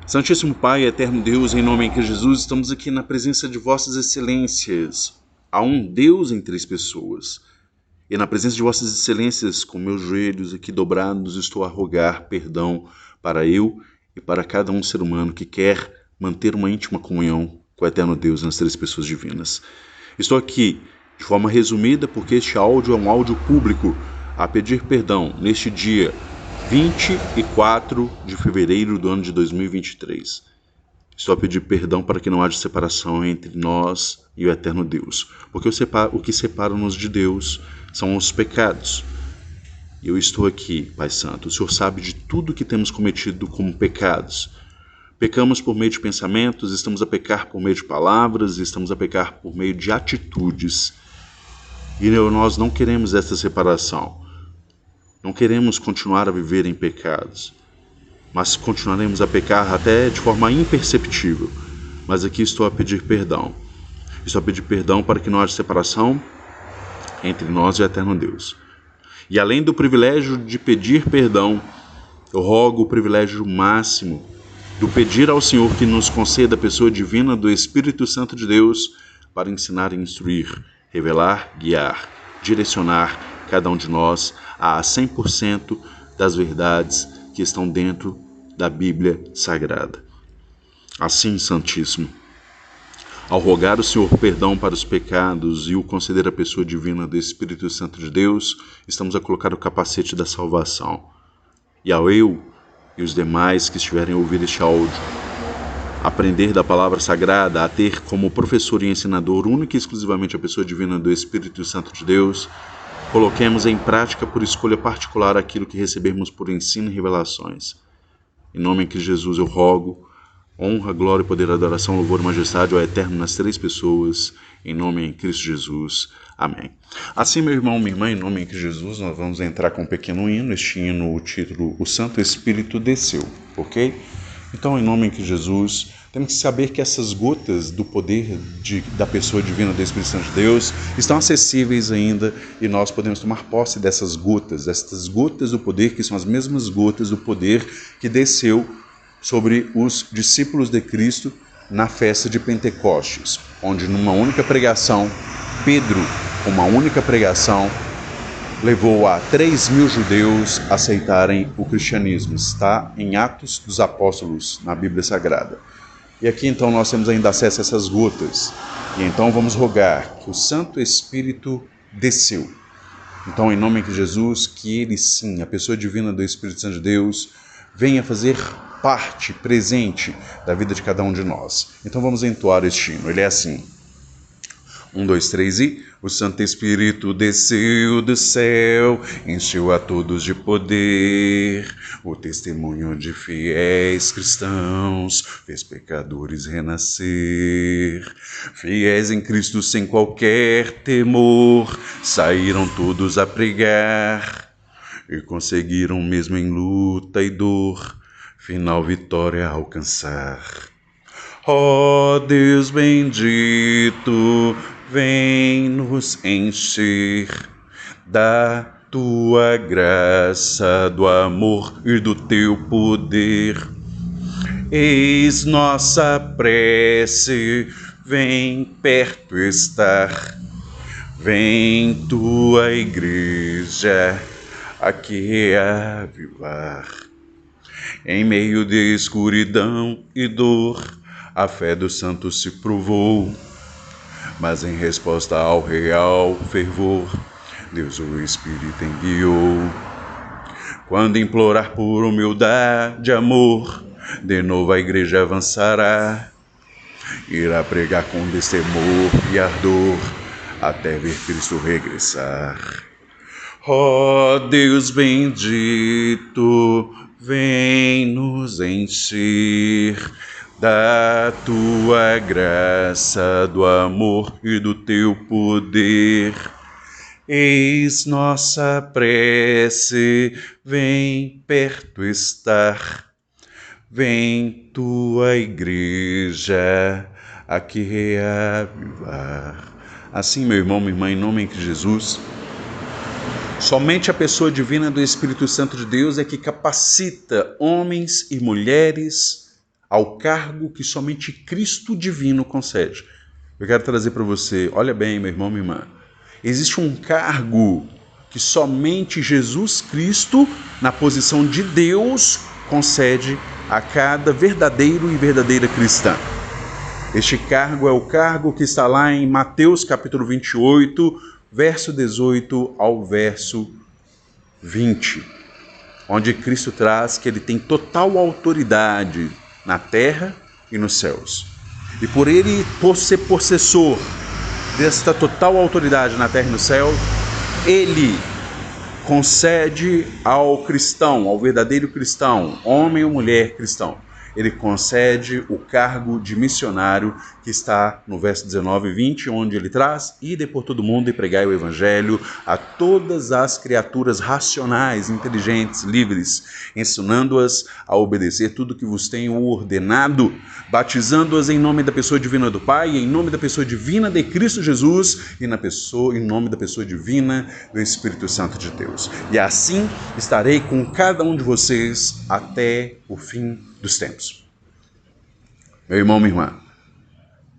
Santíssimo Pai, eterno Deus, em nome de Jesus, estamos aqui na presença de vossas excelências. Há um Deus em três pessoas. E na presença de vossas excelências, com meus joelhos aqui dobrados, estou a rogar perdão para eu e para cada um ser humano que quer manter uma íntima comunhão com o eterno Deus nas três pessoas divinas. Estou aqui de forma resumida porque este áudio é um áudio público a pedir perdão neste dia 24 de fevereiro do ano de 2023. Estou a pedir perdão para que não haja separação entre nós e o eterno Deus. Porque o que separa-nos de Deus são os pecados. E eu estou aqui, Pai Santo. O Senhor sabe de tudo que temos cometido como pecados. Pecamos por meio de pensamentos, estamos a pecar por meio de palavras, estamos a pecar por meio de atitudes. E nós não queremos essa separação. Não queremos continuar a viver em pecados, mas continuaremos a pecar até de forma imperceptível. Mas aqui estou a pedir perdão. Estou a pedir perdão para que não haja separação entre nós e o eterno Deus. E além do privilégio de pedir perdão, eu rogo o privilégio máximo do pedir ao Senhor que nos conceda a pessoa divina do Espírito Santo de Deus para ensinar e instruir, revelar, guiar, direcionar cada um de nós a 100% das verdades que estão dentro da Bíblia Sagrada. Assim, Santíssimo, ao rogar o Senhor perdão para os pecados e o conceder à pessoa divina do Espírito Santo de Deus, estamos a colocar o capacete da salvação. E ao eu e os demais que estiverem a ouvir este áudio, aprender da palavra sagrada, a ter como professor e ensinador única e exclusivamente a pessoa divina do Espírito Santo de Deus, coloquemos em prática por escolha particular aquilo que recebemos por ensino e revelações. Em nome de Jesus eu rogo, honra, glória, poder, adoração, louvor e majestade ao Eterno nas três pessoas, em nome de Cristo Jesus. Amém. Assim, meu irmão, minha irmã, em nome de Jesus, nós vamos entrar com um pequeno hino. Este hino, o título, O Santo Espírito Desceu, ok? Então, em nome de Jesus, temos que saber que essas gotas do poder da pessoa divina do Espírito Santo de Deus estão acessíveis ainda e nós podemos tomar posse dessas gotas do poder que são as mesmas gotas do poder que desceu sobre os discípulos de Cristo na festa de Pentecostes, onde numa única pregação, Pedro, com uma única pregação, levou a 3.000 judeus a aceitarem o cristianismo. Está em Atos dos Apóstolos, na Bíblia Sagrada. E aqui então nós temos ainda acesso a essas gotas. E então vamos rogar que o Santo Espírito desceu. Então, em nome de Jesus, que ele sim, a pessoa divina do Espírito Santo de Deus, venha fazer parte, presente da vida de cada um de nós. Então vamos entoar este hino. Ele é assim. 1, 2, 3 e... O Santo Espírito desceu do céu, encheu a todos de poder. O testemunho de fiéis cristãos fez pecadores renascer. Fiéis em Cristo sem qualquer temor, saíram todos a pregar. E conseguiram mesmo em luta e dor, final vitória a alcançar. Ó Deus bendito, vem nos encher da tua graça, do amor e do teu poder. Eis nossa prece, vem perto estar. Vem tua igreja aqui reavivar. Em meio de escuridão e dor, a fé dos santos se provou. Mas em resposta ao real fervor, Deus o Espírito enviou. Quando implorar por humildade e amor, de novo a igreja avançará. Irá pregar com destemor e ardor, até ver Cristo regressar. Ó Deus bendito, vem nos encher da tua graça, do amor e do teu poder. Eis nossa prece, vem perto estar. Vem tua igreja aqui reavivar. Assim, meu irmão, minha irmã, em nome de Jesus, somente a pessoa divina do Espírito Santo de Deus é que capacita homens e mulheres ao cargo que somente Cristo divino concede. Eu quero trazer para você, olha bem, meu irmão, minha irmã, existe um cargo que somente Jesus Cristo, na posição de Deus, concede a cada verdadeiro e verdadeira cristã. Este cargo é o cargo que está lá em Mateus capítulo 28, verso 18 ao verso 20, onde Cristo traz que ele tem total autoridade na terra e nos céus. E por ele ser possessor desta total autoridade na terra e no céu, ele concede ao cristão, ao verdadeiro cristão, homem ou mulher cristão, ele concede o cargo de missionário que está no verso 19 e 20, onde ele traz: ide por todo mundo e pregai o evangelho a todas as criaturas racionais, inteligentes, livres, ensinando-as a obedecer tudo que vos tenho ordenado, batizando-as em nome da pessoa divina do Pai, em nome da pessoa divina de Cristo Jesus e em nome da pessoa divina do Espírito Santo de Deus. E assim estarei com cada um de vocês até o fim dos tempos. Meu irmão, minha irmã,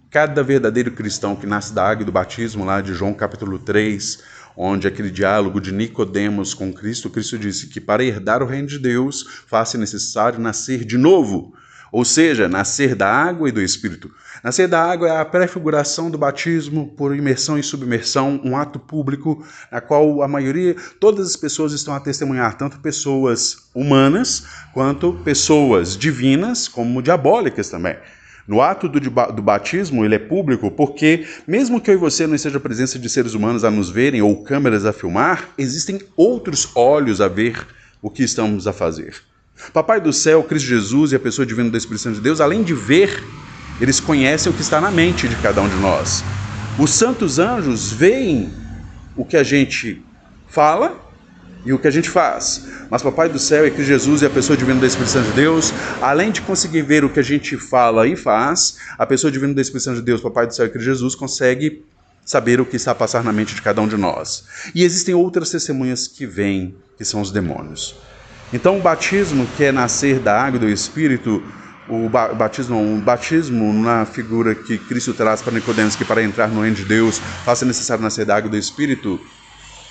cada verdadeiro cristão que nasce da água e do batismo, lá de João capítulo 3, onde aquele diálogo de Nicodemos com Cristo, Cristo disse que para herdar o reino de Deus, faz-se necessário nascer de novo, ou seja, nascer da água e do Espírito. Nascer da água é a prefiguração do batismo por imersão e submersão, um ato público na qual todas as pessoas estão a testemunhar, tanto pessoas humanas quanto pessoas divinas, como diabólicas também. No ato do batismo, ele é público porque, mesmo que eu e você não esteja a presença de seres humanos a nos verem ou câmeras a filmar, existem outros olhos a ver o que estamos a fazer. Papai do céu, Cristo Jesus e a pessoa divina do Espírito Santo de Deus, além de ver, eles conhecem o que está na mente de cada um de nós. Os santos anjos veem o que a gente fala e o que a gente faz. Mas Papai do céu e Cristo Jesus e a pessoa divina do Espírito Santo de Deus, além de conseguir ver o que a gente fala e faz, a pessoa divina do Espírito Santo de Deus, Papai do céu e Cristo Jesus, consegue saber o que está a passar na mente de cada um de nós. E existem outras testemunhas que vêm, que são os demônios. Então o batismo, que é nascer da água e do Espírito, o batismo na figura que Cristo traz para Nicodemos, que para entrar no reino de Deus faz necessário nascer da água e do Espírito.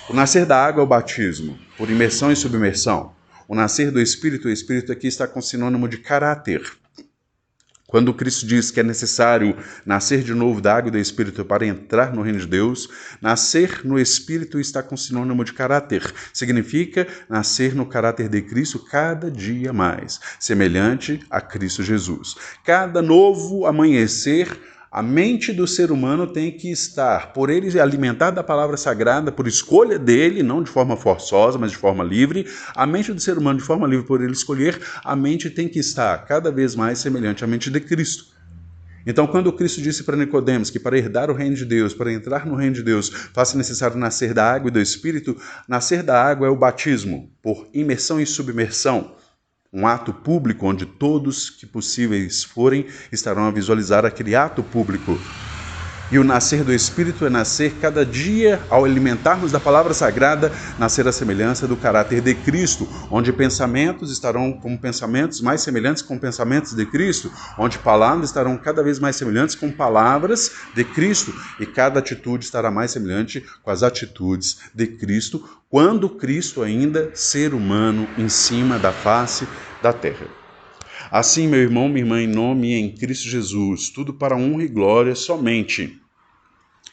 O nascer da água é o batismo, por imersão e submersão. O nascer do Espírito, o Espírito aqui está com sinônimo de caráter. Quando Cristo diz que é necessário nascer de novo da água e do Espírito para entrar no reino de Deus, nascer no Espírito está com sinônimo de caráter. Significa nascer no caráter de Cristo cada dia mais, semelhante a Cristo Jesus. Cada novo amanhecer, a mente do ser humano tem que estar, por ele alimentar da palavra sagrada, por escolha dele, não de forma forçosa, mas de forma livre. A mente do ser humano, de forma livre, por ele escolher, a mente tem que estar cada vez mais semelhante à mente de Cristo. Então, quando Cristo disse para Nicodemos que para herdar o reino de Deus, para entrar no reino de Deus, faz-se necessário nascer da água e do Espírito, nascer da água é o batismo, por imersão e submersão. Um ato público onde todos que possíveis forem estarão a visualizar aquele ato público. E o nascer do Espírito é nascer cada dia, ao alimentarmos da palavra sagrada, nascer à semelhança do caráter de Cristo, onde pensamentos estarão como pensamentos mais semelhantes com pensamentos de Cristo, onde palavras estarão cada vez mais semelhantes com palavras de Cristo, e cada atitude estará mais semelhante com as atitudes de Cristo, quando Cristo ainda ser humano em cima da face da terra. Assim, meu irmão, minha irmã, em nome e em Cristo Jesus, tudo para honra e glória somente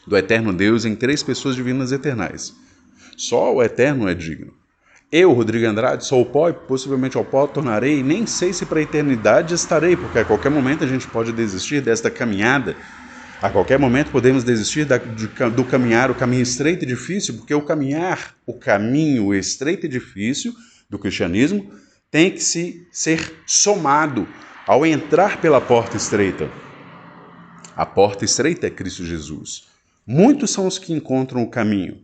do eterno Deus em três pessoas divinas eternais. Só o eterno é digno. Eu, Rodrigo Andrade, sou o pó e possivelmente ao pó tornarei, e nem sei se para a eternidade estarei, porque a qualquer momento a gente pode desistir desta caminhada. A qualquer momento podemos desistir do caminhar, o caminho estreito e difícil, porque o caminho estreito e difícil do cristianismo tem que ser somado ao entrar pela porta estreita. A porta estreita é Cristo Jesus. Muitos são os que encontram o caminho,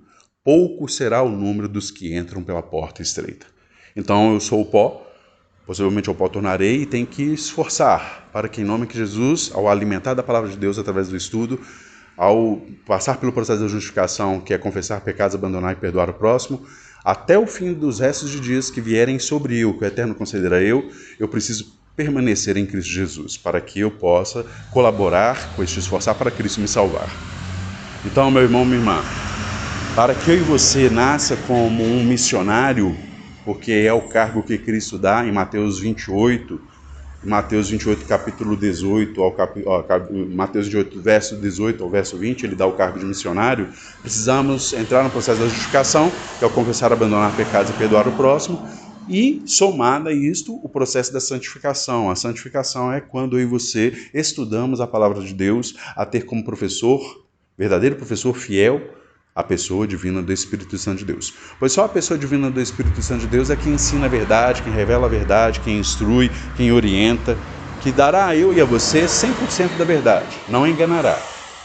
pouco será o número dos que entram pela porta estreita. Então eu sou o pó, possivelmente ao pó tornarei, e tenho que esforçar para que, em nome de Jesus, ao alimentar da palavra de Deus através do estudo, ao passar pelo processo da justificação, que é confessar pecados, abandonar e perdoar o próximo, até o fim dos restos de dias que vierem sobre eu, que o Eterno concederá eu preciso permanecer em Cristo Jesus, para que eu possa colaborar com este esforçar para Cristo me salvar. Então, meu irmão, minha irmã, para que eu e você nasça como um missionário, porque é o cargo que Cristo dá em Mateus 28, capítulo 18, Mateus 28, verso 18 ao verso 20, ele dá o cargo de missionário. Precisamos entrar no processo da justificação, que é o confessar, abandonar pecados e perdoar o próximo, e, somado a isto, o processo da santificação. A santificação é quando eu e você estudamos a palavra de Deus, a ter como professor, verdadeiro professor fiel, a pessoa divina do Espírito Santo de Deus. Pois só a pessoa divina do Espírito Santo de Deus é quem ensina a verdade, quem revela a verdade, quem instrui, quem orienta, que dará a eu e a você 100% da verdade, não enganará.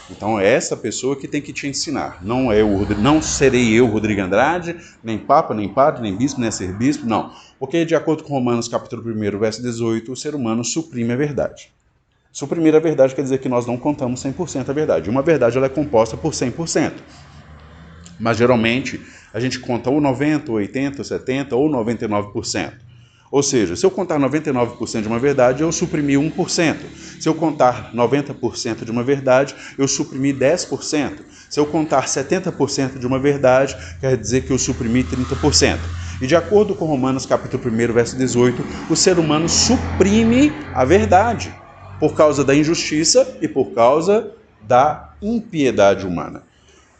Então é essa pessoa que tem que te ensinar. Não serei eu, Rodrigo Andrade, nem papa, nem padre, nem bispo, nem arcebispo, não. Porque de acordo com Romanos capítulo 1, verso 18, o ser humano suprime a verdade. Suprimir a verdade quer dizer que nós não contamos 100% a verdade. Uma verdade ela é composta por 100%. Mas geralmente a gente conta ou 90%, ou 80%, 70% ou 99%. Ou seja, se eu contar 99% de uma verdade, eu suprimi 1%. Se eu contar 90% de uma verdade, eu suprimi 10%. Se eu contar 70% de uma verdade, quer dizer que eu suprimi 30%. E de acordo com Romanos capítulo 1, verso 18, o ser humano suprime a verdade por causa da injustiça e por causa da impiedade humana.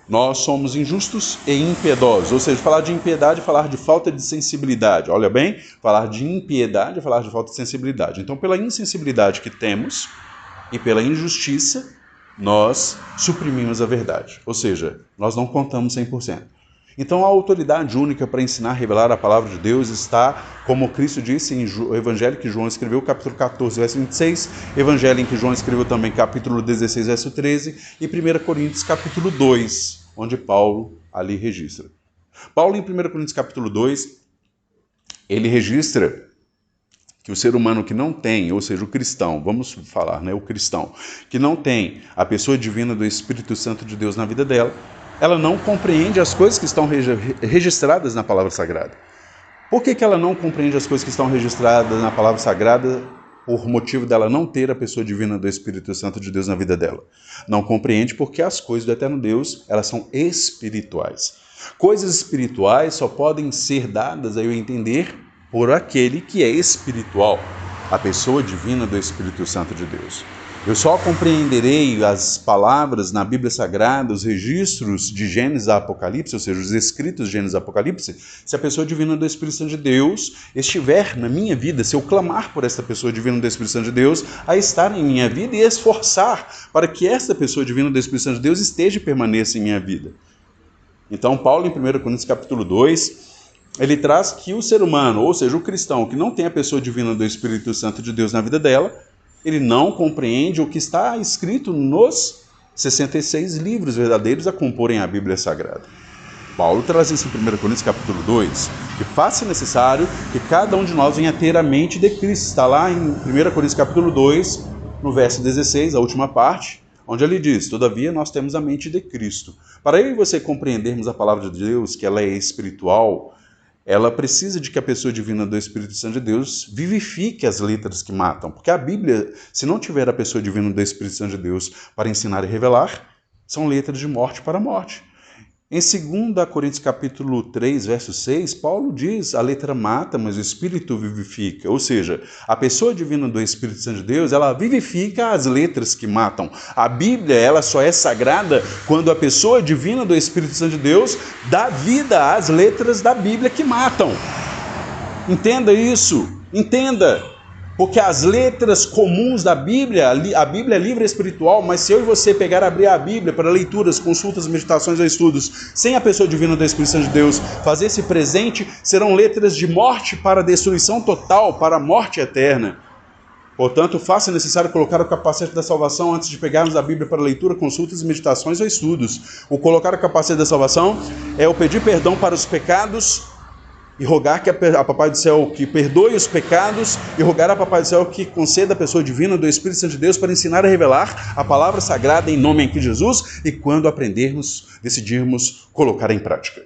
Nós somos injustos e impiedosos, ou seja, falar de impiedade é falar de falta de sensibilidade. Olha bem, falar de impiedade é falar de falta de sensibilidade. Então, pela insensibilidade que temos e pela injustiça, nós suprimimos a verdade. Ou seja, nós não contamos 100%. Então, a autoridade única para ensinar, revelar a palavra de Deus está, como Cristo disse em o Evangelho que João escreveu, capítulo 14, verso 26, Evangelho em que João escreveu também, capítulo 16, verso 13, e 1 Coríntios, capítulo 2, onde Paulo ali registra. Paulo, em 1 Coríntios, capítulo 2, ele registra que o ser humano que não tem, ou seja, o cristão, vamos falar, o cristão, que não tem a pessoa divina do Espírito Santo de Deus na vida dela, ela não compreende as coisas que estão registradas na palavra sagrada. Por que ela não compreende as coisas que estão registradas na palavra sagrada? Por motivo dela não ter a pessoa divina do Espírito Santo de Deus na vida dela. Não compreende porque as coisas do eterno Deus, elas são espirituais. Coisas espirituais só podem ser dadas a eu entender por aquele que é espiritual, a pessoa divina do Espírito Santo de Deus. Eu só compreenderei as palavras na Bíblia Sagrada, os registros de Gênesis a Apocalipse, ou seja, os escritos de Gênesis a Apocalipse, se a pessoa divina do Espírito Santo de Deus estiver na minha vida, se eu clamar por esta pessoa divina do Espírito Santo de Deus a estar em minha vida e esforçar para que esta pessoa divina do Espírito Santo de Deus esteja e permaneça em minha vida. Então, Paulo, em 1 Coríntios capítulo 2, ele traz que o ser humano, ou seja, o cristão que não tem a pessoa divina do Espírito Santo de Deus na vida dela, ele não compreende o que está escrito nos 66 livros verdadeiros a comporem a Bíblia Sagrada. Paulo traz isso em 1 Coríntios capítulo 2, que faça necessário que cada um de nós venha ter a mente de Cristo. Está lá em 1 Coríntios capítulo 2, no verso 16, a última parte, onde ele diz: todavia nós temos a mente de Cristo. Para eu e você compreendermos a palavra de Deus, que ela é espiritual, ela precisa de que a pessoa divina do Espírito Santo de Deus vivifique as letras que matam. Porque a Bíblia, se não tiver a pessoa divina do Espírito Santo de Deus para ensinar e revelar, são letras de morte para morte. Em 2 Coríntios capítulo 3, verso 6, Paulo diz: a letra mata, mas o Espírito vivifica. Ou seja, a pessoa divina do Espírito Santo de Deus, ela vivifica as letras que matam. A Bíblia, ela só é sagrada quando a pessoa divina do Espírito Santo de Deus dá vida às letras da Bíblia que matam. Entenda isso, entenda. Porque as letras comuns da Bíblia, a Bíblia é livre e espiritual, mas se eu e você pegar e abrir a Bíblia para leituras, consultas, meditações ou estudos, sem a pessoa divina do Espírito Santo de Deus fazer esse presente, serão letras de morte para destruição total, para a morte eterna. Portanto, faça necessário colocar o capacete da salvação antes de pegarmos a Bíblia para leitura, consultas, meditações ou estudos. O colocar o capacete da salvação é o pedir perdão para os pecados, e rogar que a Papai do Céu que perdoe os pecados, e rogar a Papai do Céu que conceda a pessoa divina do Espírito Santo de Deus para ensinar e revelar a palavra sagrada em nome de Jesus, e quando aprendermos, decidirmos colocar em prática.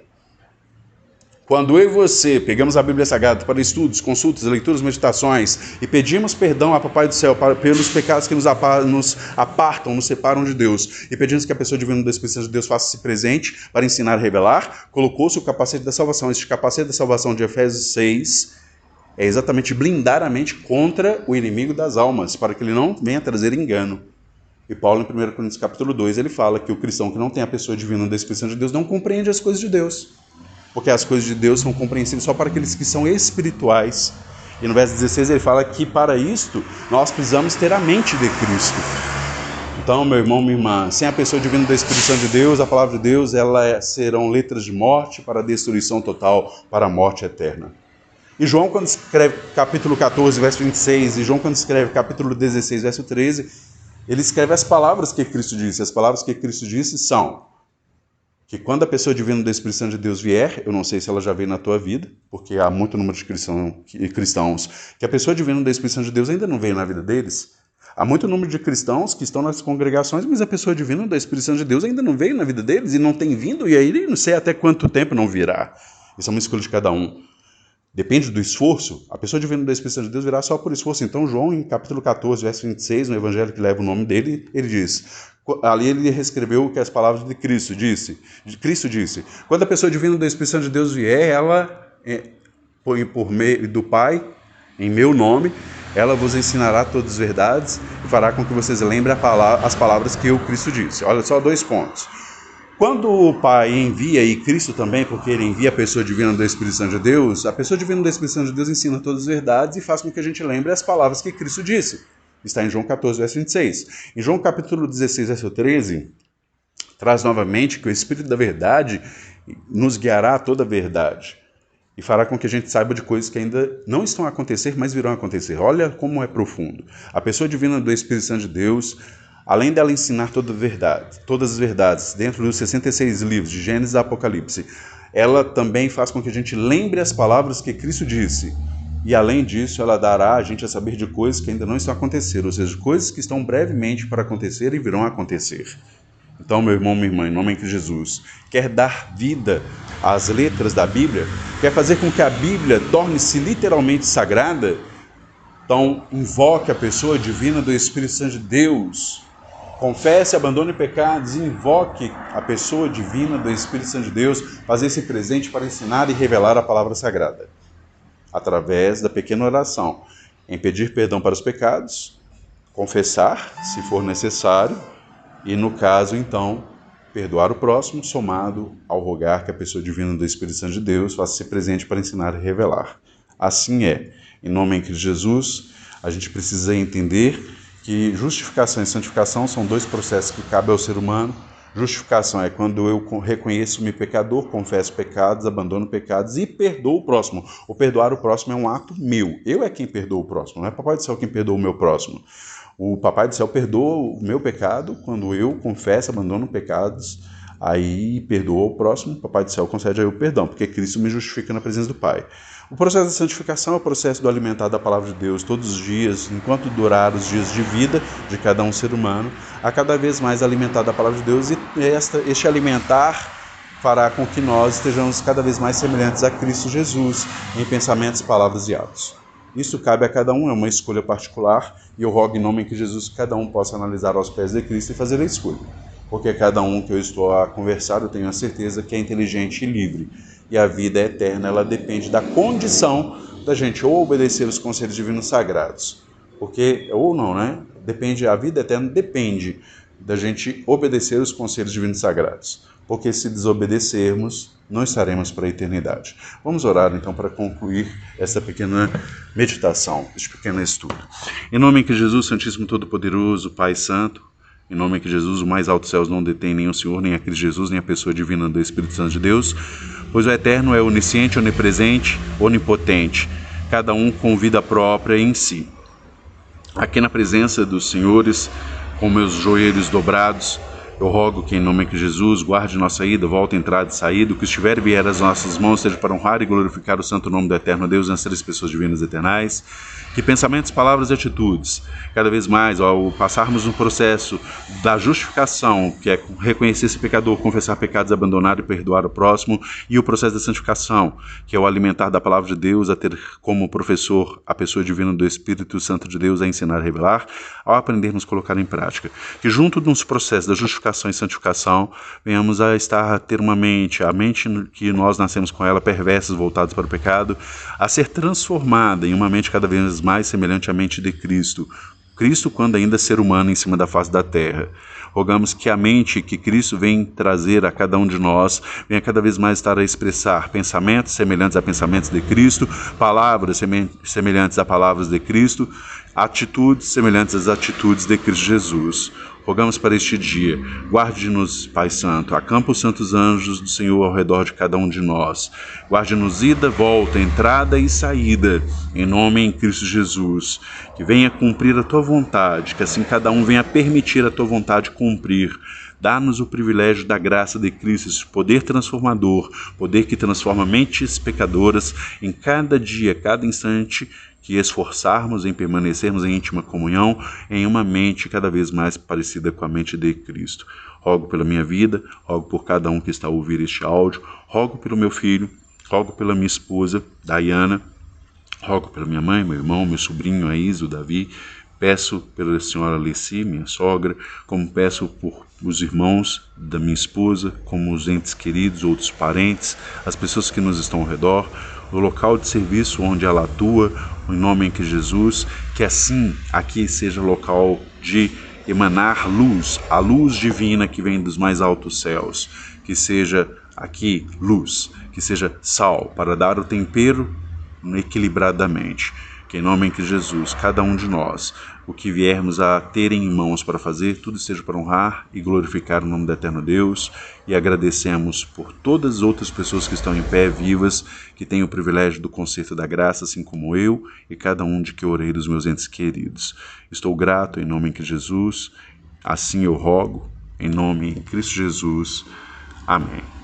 Quando eu e você pegamos a Bíblia Sagrada para estudos, consultas, leituras, meditações e pedimos perdão a Papai do Céu pelos pecados que nos apartam, nos separam de Deus, e pedimos que a pessoa divina do Espírito Santo de Deus faça-se presente para ensinar e revelar, colocou-se o capacete da salvação. Este capacete da salvação de Efésios 6 é exatamente blindar a mente contra o inimigo das almas, para que ele não venha trazer engano. E Paulo, em 1 Coríntios capítulo 2, ele fala que o cristão que não tem a pessoa divina do Espírito Santo de Deus não compreende as coisas de Deus. Porque as coisas de Deus são compreensíveis só para aqueles que são espirituais. E no verso 16 ele fala que para isto nós precisamos ter a mente de Cristo. Então, meu irmão, minha irmã, sem a pessoa divina do Espírito Santo de Deus, a palavra de Deus, serão letras de morte para a destruição total, para a morte eterna. E João, quando escreve capítulo 14, verso 26, e João, quando escreve capítulo 16, verso 13, ele escreve as palavras que Cristo disse. As palavras que Cristo disse são que quando a pessoa divina do Espírito Santo de Deus vier, eu não sei se ela já veio na tua vida, porque há muito número de cristãos que a pessoa divina do Espírito Santo de Deus ainda não veio na vida deles. Há muito número de cristãos que estão nas congregações, mas a pessoa divina do Espírito Santo de Deus ainda não veio na vida deles e não tem vindo, e aí não sei até quanto tempo não virá. Isso é uma escolha de cada um. Depende do esforço. A pessoa divina do Espírito Santo de Deus virá só por esforço. Então João, em capítulo 14, verso 26, no evangelho que leva o nome dele, ele diz... Ali ele reescreveu o que as palavras de Cristo disse. Quando a pessoa divina do Espírito Santo de Deus vier, ela, por meio do Pai, em meu nome, ela vos ensinará todas as verdades e fará com que vocês lembrem as palavras que o Cristo disse. Olha só, 2 pontos. Quando o Pai envia, e Cristo também, porque ele envia a pessoa divina do Espírito Santo de Deus, a pessoa divina do Espírito Santo de Deus ensina todas as verdades e faz com que a gente lembre as palavras que Cristo disse. Está em João 14, verso 26. Em João capítulo 16, verso 13, traz novamente que o Espírito da verdade nos guiará a toda a verdade e fará com que a gente saiba de coisas que ainda não estão a acontecer, mas virão a acontecer. Olha como é profundo. A pessoa divina do Espírito Santo de Deus, além dela ensinar todas as verdades, dentro dos 66 livros, de Gênesis a Apocalipse, ela também faz com que a gente lembre as palavras que Cristo disse. E além disso, ela dará a gente a saber de coisas que ainda não estão a acontecer, ou seja, coisas que estão brevemente para acontecer e virão a acontecer. Então, meu irmão, minha irmã, em nome de Jesus, quer dar vida às letras da Bíblia, quer fazer com que a Bíblia torne-se literalmente sagrada, então invoque a pessoa divina do Espírito Santo de Deus, confesse, abandone pecados, invoque a pessoa divina do Espírito Santo de Deus, fazer-se presente para ensinar e revelar a palavra sagrada. Através da pequena oração, em pedir perdão para os pecados, confessar, se for necessário, e no caso, então, perdoar o próximo, somado ao rogar que a pessoa divina do Espírito Santo de Deus faça-se presente para ensinar e revelar. Assim é. Em nome de Jesus, a gente precisa entender que justificação e santificação são 2 processos que cabem ao ser humano. Justificação é quando eu reconheço-me pecador, confesso pecados, abandono pecados e perdoo o próximo. O perdoar o próximo é um ato meu. Eu é quem perdoa o próximo, não é Papai do Céu quem perdoa o meu próximo. O Papai do Céu perdoa o meu pecado quando eu confesso, abandono pecados, aí perdoa o próximo, o Papai do Céu concede aí o perdão, porque Cristo me justifica na presença do Pai. O processo da santificação é o processo do alimentar da palavra de Deus todos os dias, enquanto durar os dias de vida de cada um ser humano, a cada vez mais alimentar da palavra de Deus, e este alimentar fará com que nós estejamos cada vez mais semelhantes a Cristo Jesus em pensamentos, palavras e atos. Isso cabe a cada um, é uma escolha particular, e eu rogo em nome de Jesus que cada um possa analisar aos pés de Cristo e fazer a escolha. Porque cada um que eu estou a conversar, eu tenho a certeza que é inteligente e livre. E a vida eterna, ela depende da condição da gente ou obedecer os conselhos divinos sagrados. Porque, ou não, né? A vida eterna depende da gente obedecer os conselhos divinos sagrados. Porque se desobedecermos, não estaremos para a eternidade. Vamos orar então para concluir essa pequena meditação, este pequeno estudo. Em nome de Jesus, Santíssimo Todo-Poderoso, Pai Santo, em nome de Jesus, o mais alto céus não detém nem o Senhor, nem a Cristo Jesus, nem a pessoa divina do Espírito Santo de Deus, pois o Eterno é onisciente, onipresente, onipotente, cada um com vida própria em si. Aqui na presença dos senhores, com meus joelhos dobrados, Eu rogo que, em nome de Jesus, guarde nossa ida, volta, entrada e saída, o que estiver e vier às nossas mãos seja para honrar e glorificar o santo nome do eterno Deus e as três pessoas divinas eternais. Que pensamentos, palavras e atitudes, cada vez mais, ao passarmos no processo da justificação, que é reconhecer-se pecador, confessar pecados, abandonar e perdoar o próximo, e o processo da santificação, que é o alimentar da palavra de Deus, a ter como professor a pessoa divina do Espírito Santo de Deus a ensinar e revelar, ao aprendermos a colocar em prática. Que junto nos processos da justificação e santificação, venhamos a ter uma mente, a mente que nós nascemos com ela, perversas, voltadas para o pecado, a ser transformada em uma mente cada vez mais semelhante à mente de Cristo. Cristo quando ainda ser humano em cima da face da terra. Rogamos que a mente que Cristo vem trazer a cada um de nós venha cada vez mais estar a expressar pensamentos semelhantes a pensamentos de Cristo, palavras semelhantes a palavras de Cristo, atitudes semelhantes às atitudes de Cristo Jesus. Rogamos para este dia, guarde-nos, Pai Santo, acampa os santos anjos do Senhor ao redor de cada um de nós. Guarde-nos ida, volta, entrada e saída, em nome em Cristo Jesus. Que venha cumprir a Tua vontade, que assim cada um venha permitir a Tua vontade cumprir. Dá-nos o privilégio da graça de Cristo, esse poder transformador, poder que transforma mentes pecadoras em cada dia, cada instante, que esforçarmos em permanecermos em íntima comunhão, em uma mente cada vez mais parecida com a mente de Cristo. Rogo pela minha vida, rogo por cada um que está a ouvir este áudio, rogo pelo meu filho, rogo pela minha esposa, Dayana, rogo pela minha mãe, meu irmão, meu sobrinho, a Isa, o Davi, peço pela senhora Alessi, minha sogra, como peço por os irmãos da minha esposa, como os entes queridos, outros parentes, as pessoas que nos estão ao redor, o local de serviço onde ela atua, em nome de Jesus, que assim aqui seja local de emanar luz, a luz divina que vem dos mais altos céus, que seja aqui luz, que seja sal, para dar o tempero equilibradamente. Que em nome de Jesus, cada um de nós, o que viermos a ter em mãos para fazer, tudo seja para honrar e glorificar o nome do eterno Deus, e agradecemos por todas as outras pessoas que estão em pé, vivas, que têm o privilégio do concerto da graça, assim como eu e cada um de que orei dos meus entes queridos. Estou grato em nome de Jesus, assim eu rogo, em nome de Cristo Jesus. Amém.